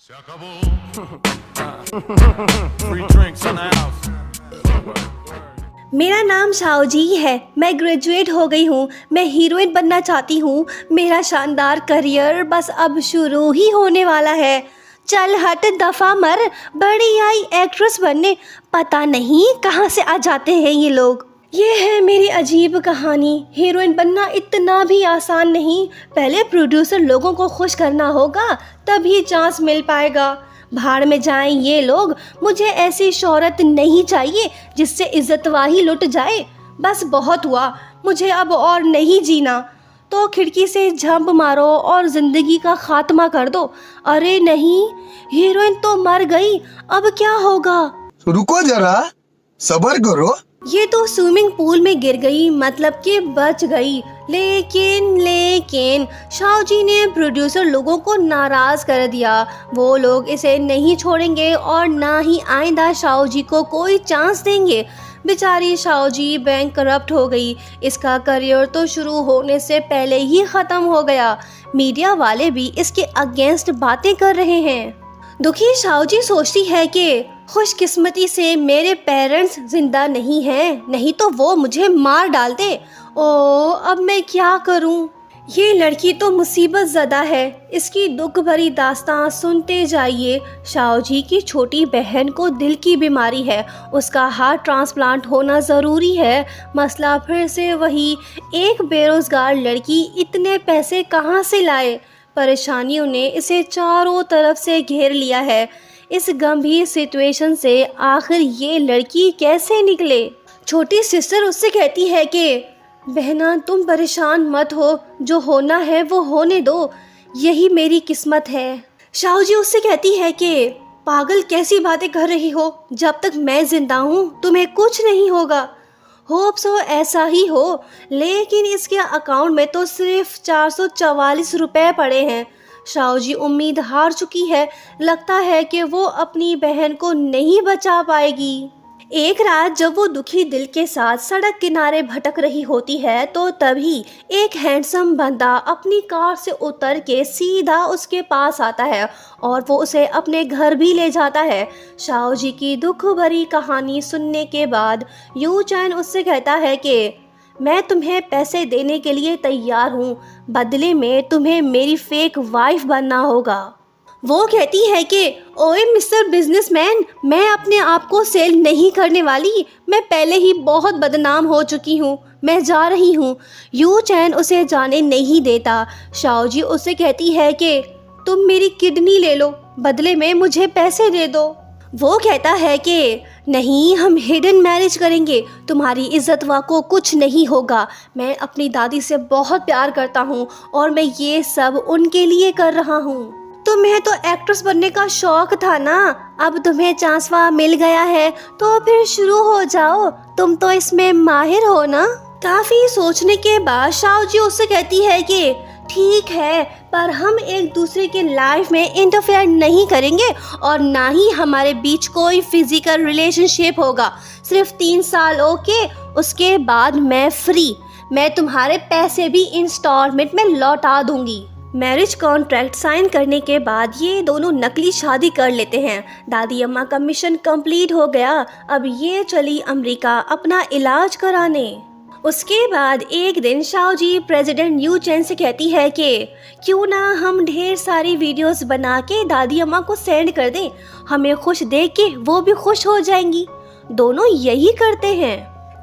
Se acabó. Free drinks in the house. मेरा नाम शाओजी है। मैं ग्रेजुएट हो गई हूँ। मैं हीरोइन बनना चाहती हूँ। मेरा शानदार करियर बस अब शुरू ही होने वाला है। चल हट, दफ़ा मर। बड़ी आई एक्ट्रेस बनने, पता नहीं कहाँ से आ जाते हैं ये लोग। ये है मेरी अजीब कहानी। हीरोइन बनना इतना भी आसान नहीं। पहले प्रोड्यूसर लोगों को खुश करना होगा, तभी चांस मिल पाएगा। भाड़ में जाएं ये लोग। मुझे ऐसी शोहरत नहीं चाहिए जिससे इज्जत वाही लुट जाए। बस बहुत हुआ, मुझे अब और नहीं जीना। तो खिड़की से झंप मारो और ज़िंदगी का खात्मा कर दो। अरे नहीं, हीरोइन तो मर गई, अब क्या होगा? रुको जरा, सब्र करो। ये तो स्विमिंग पूल में गिर गई, मतलब कि बच गई। लेकिन शाओजी ने प्रोड्यूसर लोगों को नाराज कर दिया। वो लोग इसे नहीं छोड़ेंगे और ना ही आइंदा शाओजी को कोई चांस देंगे। बेचारी शाओजी बैंक करप्ट हो गई। इसका करियर तो शुरू होने से पहले ही ख़त्म हो गया। मीडिया वाले भी इसके अगेंस्ट बातें कर रहे हैं। दुखी शाओजी सोचती है कि खुशकिस्मती से मेरे पेरेंट्स जिंदा नहीं हैं, नहीं तो वो मुझे मार डालते। ओ, अब मैं क्या करूं? ये लड़की तो मुसीबत ज़दा है। इसकी दुख भरी दास्तां सुनते जाइए। शाओजी की छोटी बहन को दिल की बीमारी है, उसका हार्ट ट्रांसप्लांट होना ज़रूरी है। मसला फिर से वही, एक बेरोज़गार लड़की इतने पैसे कहाँ से लाए? परेशानियों ने इसे चारों तरफ से घेर लिया है। इस गंभीर सिचुएशन से आखिर ये लड़की कैसे निकले? छोटी सिस्टर उससे कहती है कि बहना, तुम परेशान मत हो, जो होना है वो होने दो, यही मेरी किस्मत है। शाओजी उससे कहती है कि पागल कैसी बातें कर रही हो, जब तक मैं जिंदा हूँ तुम्हें कुछ नहीं होगा। होप सो ऐसा ही हो, लेकिन इसके अकाउंट में तो सिर्फ 444 रुपए पड़े हैं। शाओजी उम्मीद हार चुकी है। लगता है कि वो अपनी बहन को नहीं बचा पाएगी। एक रात जब वो दुखी दिल के साथ सड़क किनारे भटक रही होती है, तो तभी एक हैंडसम बंदा अपनी कार से उतर के सीधा उसके पास आता है और वो उसे अपने घर भी ले जाता है। शाओजी की दुख भरी कहानी सुनने के बाद यू चैन उससे कहता है कि मैं तुम्हें पैसे देने के लिए तैयार हूँ, बदले में तुम्हें मेरी फेक वाइफ बनना होगा। वो कहती है कि ओए मिस्टर बिजनेसमैन, मैं अपने आप को सेल नहीं करने वाली। मैं पहले ही बहुत बदनाम हो चुकी हूँ, मैं जा रही हूँ। यू चैन उसे जाने नहीं देता। शाओजी उसे कहती है कि तुम मेरी किडनी ले लो, बदले में मुझे पैसे दे दो। वो कहता है कि नहीं, हम हिडन मैरिज करेंगे, तुम्हारी इज्जत वा को कुछ नहीं होगा। मैं अपनी दादी से बहुत प्यार करता हूँ और मैं ये सब उनके लिए कर रहा हूँ। तुम्हें तो एक्ट्रेस बनने का शौक था ना, अब तुम्हें चांसवा मिल गया है तो फिर शुरू हो जाओ, तुम तो इसमें माहिर हो ना। काफी सोचने के बाद शाओजी उससे कहती है कि ठीक है, पर हम एक दूसरे के लाइफ में इंटरफेयर नहीं करेंगे और ना ही हमारे बीच कोई फिजिकल रिलेशनशिप होगा। सिर्फ 3 साल ओके, उसके बाद मैं फ्री। मैं तुम्हारे पैसे भी इंस्टॉलमेंट में लौटा दूंगी। मैरिज कॉन्ट्रैक्ट साइन करने के बाद ये दोनों नकली शादी कर लेते हैं। दादी अम्मा का मिशन कंप्लीट हो गया। अब ये चली अमेरिका अपना इलाज कराने। उसके बाद एक दिन शाओजी प्रेसिडेंट यू चैन से कहती है कि क्यों ना हम ढेर सारी वीडियोस बना के दादी अम्मा को सेंड कर दें, हमें खुश देख के वो भी खुश हो जाएंगी। दोनों यही करते हैं।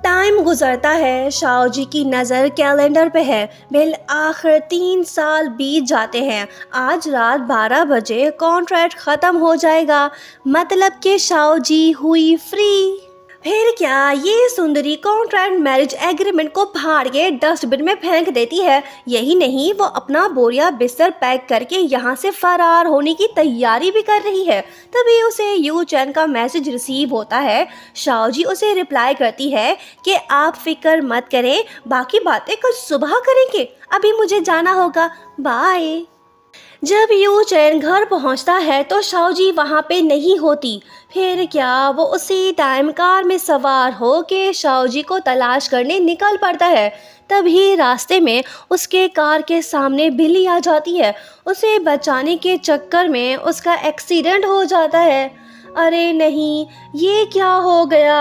टाइम गुजरता है, शाओजी की नज़र कैलेंडर पे है। बिल आखिर 3 साल बीत जाते हैं। आज रात 12 बजे कॉन्ट्रैक्ट ख़त्म हो जाएगा, मतलब कि शाओजी हुई फ्री। फिर क्या, ये सुंदरी कॉन्ट्रैक्ट मैरिज एग्रीमेंट को फाड़ के डस्टबिन में फेंक देती है। यही नहीं, वो अपना बोरिया बिस्तर पैक करके यहाँ से फरार होने की तैयारी भी कर रही है। तभी उसे यू चैन का मैसेज रिसीव होता है। शाओजी उसे रिप्लाई करती है कि आप फिक्र मत करें, बाकी बातें कल सुबह करेंगे, अभी मुझे जाना होगा, बाय। जब यू चैन घर पहुंचता है तो शाओजी वहां पे नहीं होती। फिर क्या वो उसी टाइम कार में सवार हो के शाओजी को तलाश करने निकल पड़ता है। तभी रास्ते में उसके कार के सामने बिल्ली आ जाती है। उसे बचाने के चक्कर में उसका एक्सीडेंट हो जाता है। अरे नहीं, ये क्या हो गया?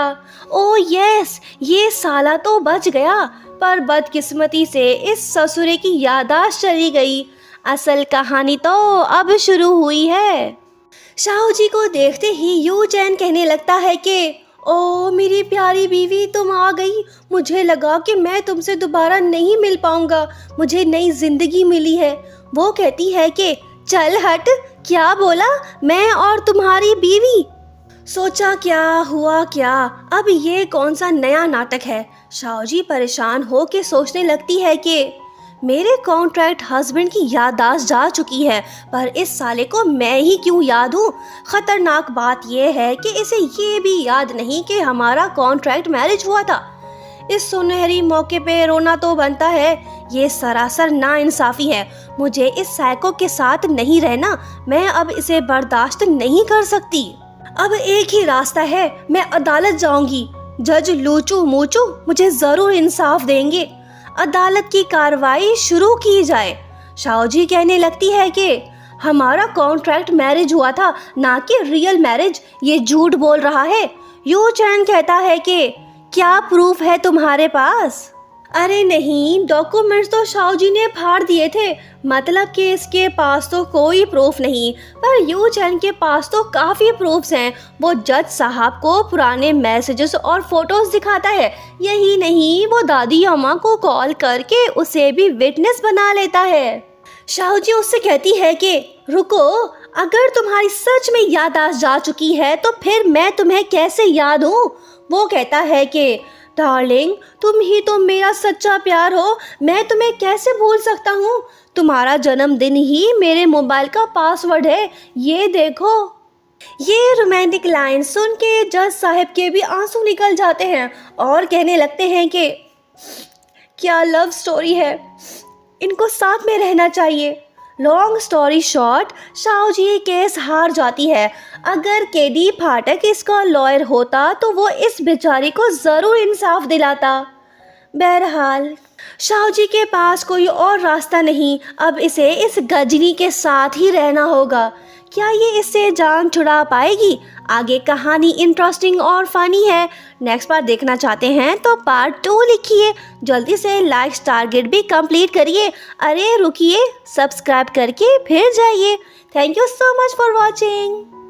ओ यस, ये साला तो बच गया, पर बदकिस्मती से इस ससुरे की याददाश्त चली गई। असल कहानी तो अब शुरू हुई है। शाओजी को देखते ही यू चैन कहने लगता है कि ओ मेरी प्यारी बीवी, तुम आ गई। मुझे लगा कि मैं तुमसे दोबारा नहीं मिल पाऊंगा, मुझे नई जिंदगी मिली है। वो कहती है कि चल हट, क्या बोला? मैं और तुम्हारी बीवी? सोचा क्या हुआ क्या, अब ये कौन सा नया नाटक है? शाओजी परेशान हो के सोचने लगती है कि मेरे कॉन्ट्रैक्ट हस्बैंड की याददाश्त जा चुकी है, पर इस साले को मैं ही क्यों याद हूँ? खतरनाक बात यह है कि इसे ये भी याद नहीं कि हमारा कॉन्ट्रैक्ट मैरिज हुआ था। इस सुनहरी मौके पे रोना तो बनता है। ये सरासर नाइंसाफी है। मुझे इस साइको के साथ नहीं रहना, मैं अब इसे बर्दाश्त नहीं कर सकती। अब एक ही रास्ता है, मैं अदालत जाऊंगी। जज लूचू मूचू मुझे जरूर इंसाफ देंगे। अदालत की कार्रवाई शुरू की जाए। शाओजी कहने लगती है कि हमारा कॉन्ट्रैक्ट मैरिज हुआ था, ना कि रियल मैरिज। ये झूठ बोल रहा है। यू चैन कहता है कि क्या प्रूफ है तुम्हारे पास? अरे नहीं, डॉक्यूमेंट्स तो शाओजी ने फाड़ दिए थे, मतलब कि इसके पास तो कोई प्रूफ नहीं, पर यू चैन के पास तो काफ़ी प्रूफ्स हैं। वो जज साहब को पुराने मैसेजेस और फोटोज दिखाता है। यही नहीं, वो दादी अम्मा को कॉल करके उसे भी विटनेस बना लेता है। शाओजी उससे कहती है कि रुको, अगर तुम्हारी सच में याददाश्त जा चुकी है तो फिर मैं तुम्हें कैसे याद हूँ? वो कहता है कि डार्लिंग, तुम ही तो मेरा सच्चा प्यार हो, मैं तुम्हें कैसे भूल सकता हूँ? तुम्हारा जन्मदिन ही मेरे मोबाइल का पासवर्ड है, ये देखो। ये रोमांटिक लाइन सुन के जज साहब के भी आंसू निकल जाते हैं और कहने लगते हैं कि क्या लव स्टोरी है, इनको साथ में रहना चाहिए। लॉन्ग स्टोरी शॉर्ट, शाओजी केस हार जाती है। अगर केडी फाटक इसका लॉयर होता तो वो इस बेचारी को ज़रूर इंसाफ दिलाता। बहरहाल शाओजी के पास कोई और रास्ता नहीं, अब इसे इस गजनी के साथ ही रहना होगा। क्या ये इससे जान छुड़ा पाएगी? आगे कहानी इंटरेस्टिंग और फनी है। नेक्स्ट पार्ट देखना चाहते हैं तो पार्ट 2 लिखिए। जल्दी से लाइक टारगेट भी कंप्लीट करिए। अरे रुकिए, सब्सक्राइब करके फिर जाइए। Thank you so much for watching.